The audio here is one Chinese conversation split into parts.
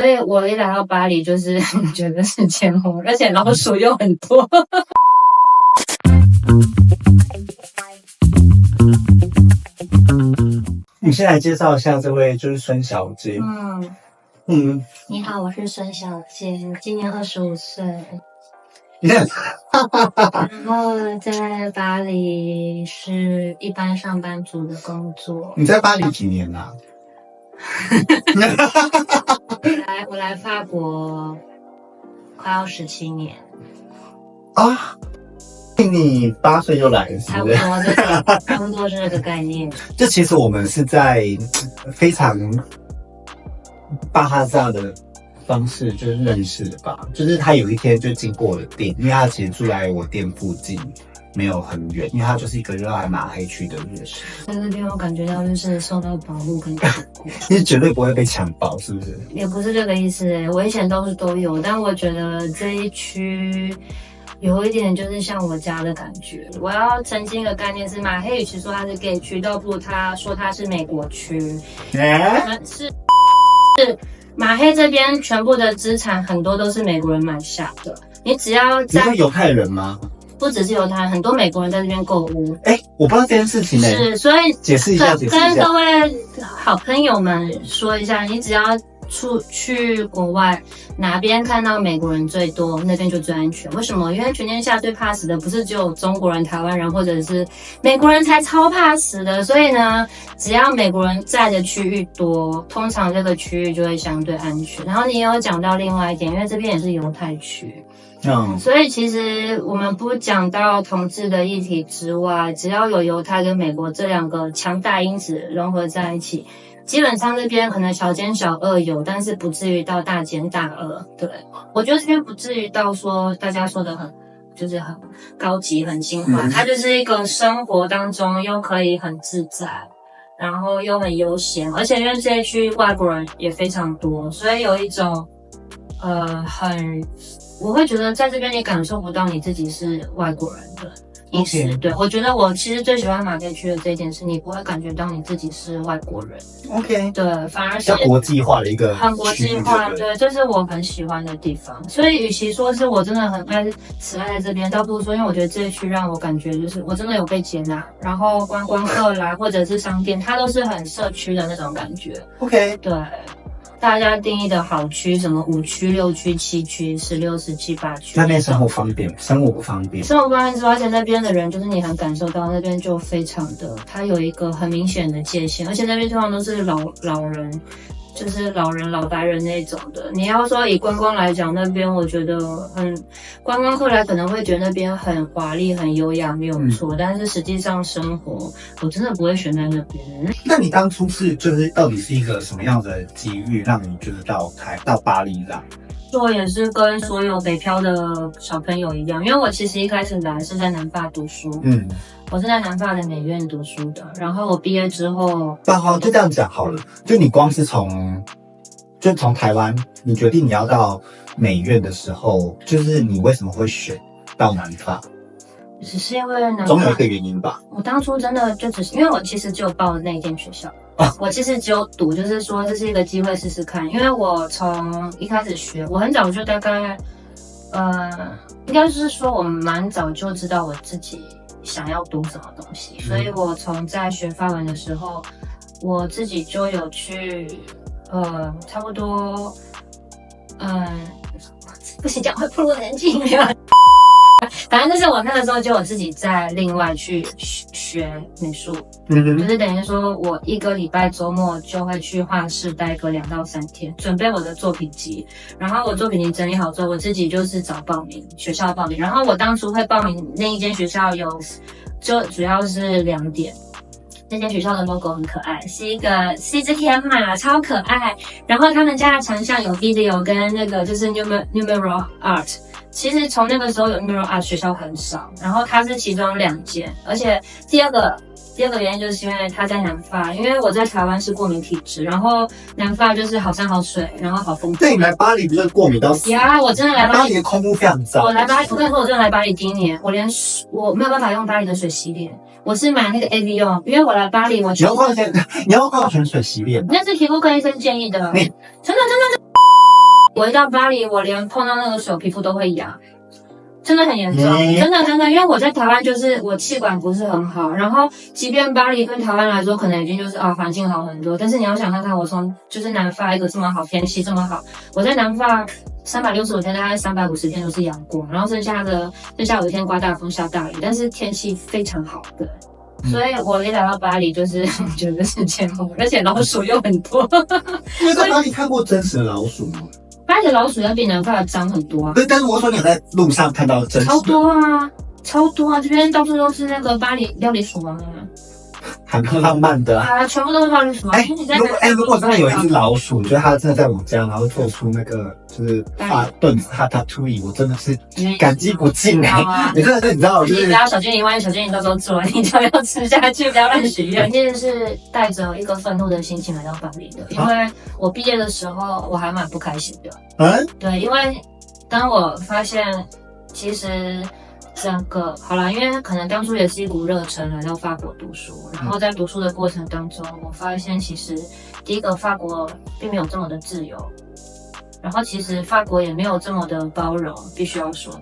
所以我一来到巴黎就是觉得是千红，而且老鼠又很多。你先来介绍一下这位就是孙小姐。你好，我是孙小姐，今年25岁。然后在巴黎是一般上班族的工作。你在巴黎几年啊？我来法国快要17年啊！你8岁就来了，是不是？差不多是这个概念。就其实我们是在非常巴哈萨的方式就是认识的吧，就是他有一天就经过我的店，因为他其实住在我店附近，没有很远，因为他就是一个热爱马黑区的人。在这边我感觉到就是受到保护跟照顾，你绝对不会被强暴，是不是？也不是这个意思，危险都有，但我觉得这一区有一点就是像我家的感觉。我要澄清一个概念是，马黑与其说它是 gay 区，倒不如他说它是美国区。是马黑这边全部的资产很多都是美国人买下的，你只要在。你是犹太人吗？不只是犹太人，很多美国人在这边购物。我不知道这件事情是，所以解释一下，跟各位好朋友们说一下，你只要去国外哪边看到美国人最多，那边就最安全。为什么？因为全天下最怕死的不是只有中国人、台湾人，或者是美国人才超怕死的。所以呢，只要美国人在的区域多，通常这个区域就会相对安全。然后你也有讲到另外一点，因为这边也是犹太区。所以其实我们不讲到同志的议题之外，只要有犹太跟美国这两个强大因子融合在一起，基本上这边可能小奸小恶有，但是不至于到大奸大恶。对，我觉得这边不至于到说大家说的很高级很精华，它就是一个生活当中又可以很自在，然后又很悠闲，而且因为这一区外国人也非常多，所以有一种我会觉得在这边你感受不到你自己是外国人的意思。Okay. 对，我觉得我其实最喜欢马街区的这一点是你不会感觉到你自己是外国人。OK， 对，反而是国际化的一个很国际化，对，这是我很喜欢的地方。所以与其说是我真的很死爱在这边，倒不如说因为我觉得这一区让我感觉就是我真的有被接纳，然后观光客来或者是商店，它都是很社区的那种感觉。OK， 对。大家定义的好区，什么5区、6区、7区、16、17、8区，那边生活方便，生活不方便。生活不方便之外，而且那边的人就是你很感受到那边就非常的，它有一个很明显的界限，而且那边通常都是老人，就是老白人那种的。你要说以观光来讲，那边我觉得观光客来可能会觉得那边很华丽、很优雅，没有错。但是实际上生活，我真的不会选在那边。那你当初到底是一个什么样的机遇，让你就是到巴黎来？我也是跟所有北漂的小朋友一样，因为我其实一开始来是在南法读书，我是在南法的美院读书的，然后我毕业之后，好，就这样讲好了，就你光是从台湾，你决定你要到美院的时候，就是你为什么会选到南法？只是因为南法总有一个原因吧。我当初真的就只是因为我其实只有报那一间学校。我其实只有赌，就是说这是一个机会试试看，因为我从一开始学，我很早就大概，应该是说我蛮早就知道我自己想要读什么东西，所以我从在学法文的时候，我自己就有去，差不多，不行讲会暴露年纪没有。反正就是我那个时候就有自己在另外去学美术，就是等于说我1个礼拜周末就会去画室待个2到3天，准备我的作品集。然后我作品集整理好之后，我自己就是找学校报名。然后我当初会报名那一间学校就主要是2点。那间学校的 logo 很可爱，是一只天马，超可爱。然后他们家的墙上有 video 跟那个就是 numeral art。其实从那个时候有 numeral art 学校很少，然后它是其中2间，而且第二个原因就是因为它在南法，因为我在台湾是过敏体质，然后南法就是好山好水，然后好风景。对，你来巴黎不是过敏到死？呀，我真的来巴黎的空污非常糟。我跟你说，我真的来巴黎第1年，我没有办法用巴黎的水洗脸，我是买那个 AV 用，因为我来巴黎你要矿泉水洗脸，那是皮肤科医生建议的。真的。我一到巴黎，我连碰到那个水，皮肤都会痒。真的很严重，真的，因为我在台湾就是我气管不是很好，然后即便巴黎跟台湾来说可能已经就是环境好很多，但是你要想看看我从就是南法一个这么好天气这么好，我在南法365天大概350天都是阳光，然后剩下5天刮大风下大雨，但是天气非常好的。所以我一来到巴黎就是觉得是天后，而且老鼠又很多。你有在巴黎看过真实的老鼠吗？巴黎的老鼠要比南法的脏很多啊。对，但是我说你有在路上看到真实的？超多啊！这边到处都是那个巴黎料理鼠王啊。还蛮浪漫的啊！全部都是料理鼠王。如果真的有一只老鼠，就是它真的在我家，然后做出那个就是炖哈塔图伊，我真的是感激不尽哎！你真的是你知道，就是你不要小精灵，万一小精灵到时候做了，你就要吃下去，不要乱许愿。其实是带着一个愤怒的心情来到巴黎的，因为我毕业的时候我还蛮不开心的。对，因为当我发现其实。整个好啦，因为可能当初也是一股热忱来到法国读书，然后在读书的过程当中，我发现其实第一个法国并没有这么的自由，然后其实法国也没有这么的包容，必须要说，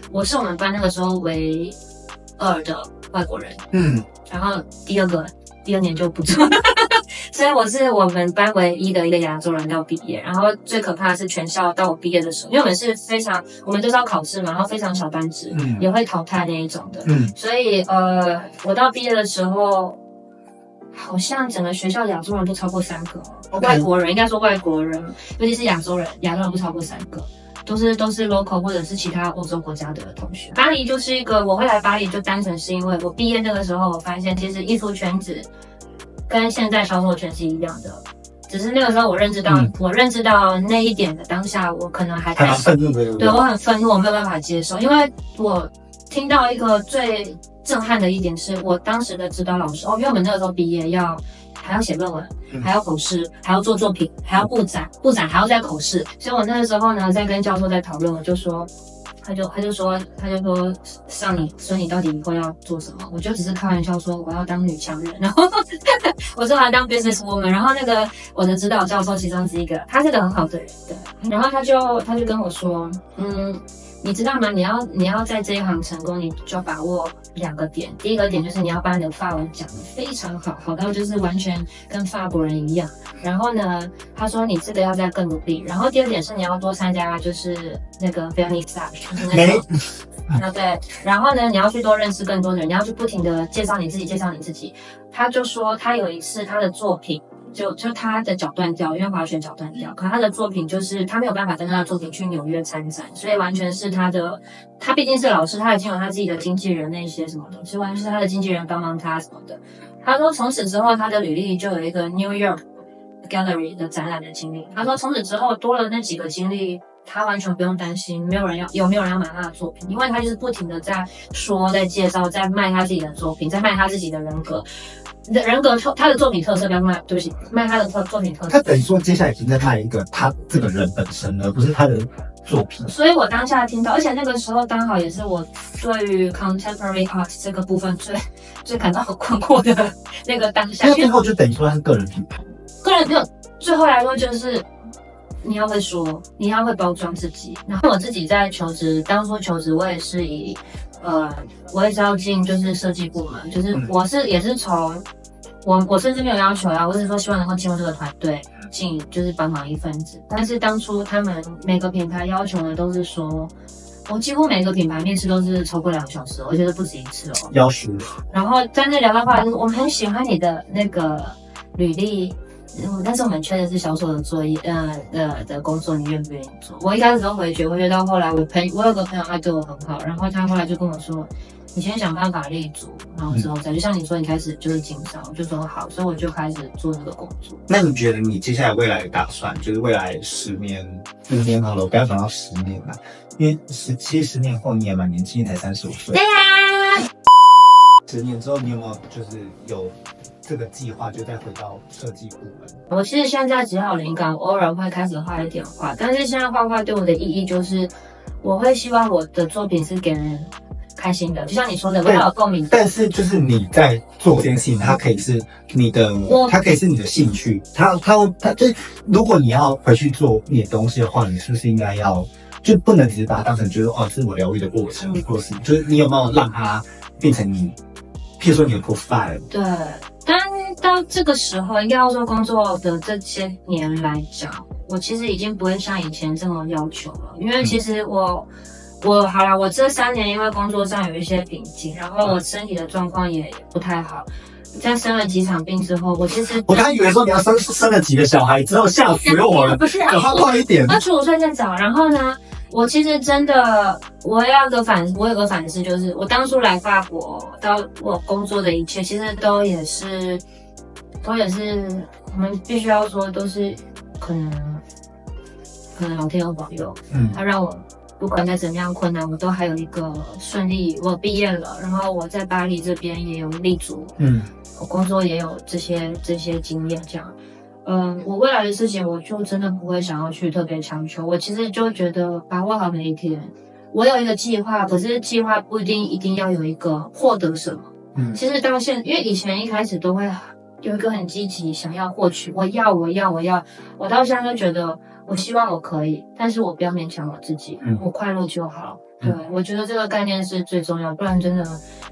我是我们班那个时候唯2的外国人，然后第二年就不做。所以我是我们班唯一的一个亚洲人到毕业，然后最可怕的是全校到我毕业的时候，因为我们是我们就是要考试嘛，然后非常小班制，也会淘汰那一种的，所以我到毕业的时候，好像整个学校亚洲人不超过3个，外国人应该说外国人，尤其是亚洲人不超过3个。都是 local 或者是其他欧洲国家的同学。巴黎就是一个，我会来巴黎就单纯是因为我毕业那个时候，我发现其实艺术圈子跟现在销售圈是一样的，只是那个时候我认知到那一点的当下，我可能还蛮愤怒的，对我很愤怒，我没有办法接受，因为我听到一个最震撼的一点是我当时的指导老师因为我们那个时候毕业还要写论文，还要口试，还要做作品，还要布展还要再口试，所以我那个时候呢在跟教授在讨论，我就说，他就说上你说你到底以后要做什么？我就只是开玩笑说我要当女强人，然后我说我要当 business woman， 然后那个我的指导教授其中是一个，他是个很好的人，对，然后他就跟我说，你知道吗？你要在这一行成功，你就把握2个点。第一个点就是你要把你的法文讲得非常好，好到就是完全跟法国人一样。然后呢，他说你这个要再更努力。然后第二点是你要多参加就是那个 vernissage， 就是那个对。然后呢，你要去多认识更多的人，你要去不停的介绍你自己。他就说他有一次他的作品。就他的脚断掉，因为滑雪脚断掉。可他的作品就是他没有办法跟他的作品去纽约参展，所以完全是他毕竟是老师，他已经有他自己的经纪人那些什么的，所以完全是他的经纪人帮忙他什么的。他说从此之后他的履历就有一个 New York Gallery 的展览的经历。他说从此之后多了那几个经历，他完全不用担心有没有人要买他的作品，因为他就是不停的在说、在介绍、在卖他自己的作品，在卖他自己的人格。他的作品特色，不要卖，对不起，卖他的作品特色。他等于说接下来已经在卖一个他这个人本身，而不是他的作品。所以我当下听到，而且那个时候刚好也是我对于 contemporary art 这个部分最感到很困惑的那个当下。那最后就等于说他是个人品牌。个人没有，最后来说就是你要会说，你要会包装自己。然后我自己在求职，当初求职我也是我也是要进就是设计部门，就是也是从我甚至没有要求我是说希望能够进入这个团队，就是帮忙一份子。但是当初他们每个品牌要求的都是说，我几乎每个品牌面试都是超过2个小时，我觉得不止一次要求。然后在那聊到后来，就是我们很喜欢你的那个履历。但是我们缺的是销售的作业，的工作，你愿不愿意做？我一开始都回绝到后来，我有个朋友他对我很好，然后他后来就跟我说，你先想办法立足，然后之后再，就像你说，你开始就是经商，我就说好，所以我就开始做这个工作。那你觉得你接下来未来的打算，就是未来10年、5年好了，我不要讲到10年了，因为10年后你也蛮年轻，才35岁。对呀。10年之后，你有没有就是有这个计划，就再回到设计部门？我其实现在只要有灵感，偶尔会开始画一点画，但是现在画画对我的意义就是，我会希望我的作品是给人开心的，就像你说的，我要有共鸣。但是就是你在做这件事情，它可以是你的，它可以是你的兴趣，它就是如果你要回去做你的东西的话，你是不是应该要就不能只是把它当成就是这是我疗愈的过程，或是就是你有没有让它变成你，譬如说你的 profile？ 对，但到这个时候，应该要说工作的这些年来讲，我其实已经不会像以前这么要求了，因为其实我好啦，我这3年因为工作上有一些瓶颈，然后我身体的状况也不太好。在生了几场病之后，我其实我刚以为说你要生了几个小孩之后吓死我了，不是，赶快一点。25岁再找，然后呢，我其实真的我有个反思，就是我当初来法国到我工作的一切，其实都也是我们必须要说都是可能老天有保佑，他让我不管再怎么样困难，我都还有一个顺利，我毕业了，然后我在巴黎这边也有立足，我工作也有这些经验，这样，我未来的事情我就真的不会想要去特别强求，我其实就觉得把握好每一天。我有一个计划，可是计划不一定要有一个获得什么，其实到现在，因为以前一开始都会有一个很积极想要获取，我要，我到现在就觉得。我希望我可以，但是我不要勉强我自己，我快乐就好。对，我觉得这个概念是最重要，不然真的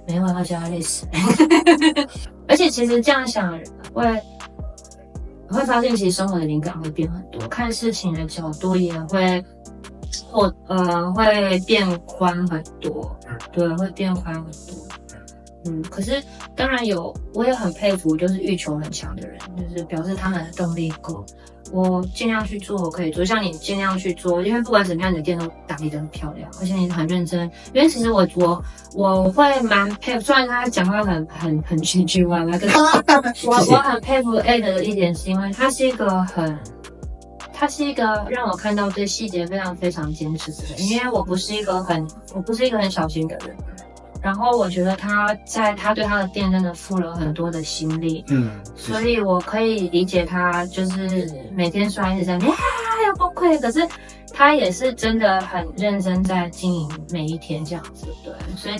每晚要加累死。而且其实这样想会发现，其实生活的灵感会变很多，看事情的角度也会变宽很多。对，会变宽很多。可是当然我也很佩服，就是欲求很强的人，就是表示他们的动力够。我尽量去做，我可以做，像你尽量去做，因为不管怎么样，你的店都打理得很漂亮，而且你很认真。因为其实我会蛮佩服，虽然他讲话很唧唧歪歪，可是我很佩服 A 的一点是因为他是一个让我看到对细节非常非常坚持的人，因为我不是一个很小心的人。然后我觉得他对他的店真的付了很多的心力，所以我可以理解他就是每天刷一直在要崩溃，可是他也是真的很认真在经营每一天这样子，对，所以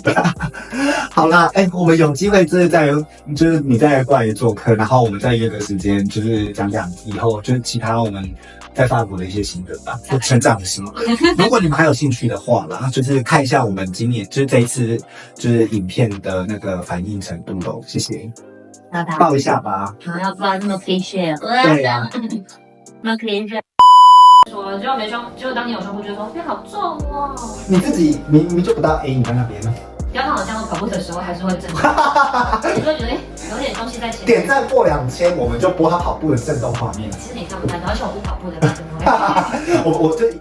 好啦，我们有机会就是你再过来做客，然后我们再约个时间，就是讲以后就是其他我们在法国的一些心得吧，就成长的心得。如果你们还有兴趣的话啦，就是看一下我们今年就是这一次就是影片的那个反应程度咯，谢谢。抱一下吧。好，要抱那么 cliche。对呀。那 cliche。说结果没胸，结果当你有胸部，觉得说好重哦。你自己明明就不到 A， 你在那边呢。不要看我这样跑步的时候还是会震动，你会觉得有点东西在前面。点赞过2000，我们就播他跑步的震动画面。其实你看不太到，而且我不跑步的，他怎么会？我这。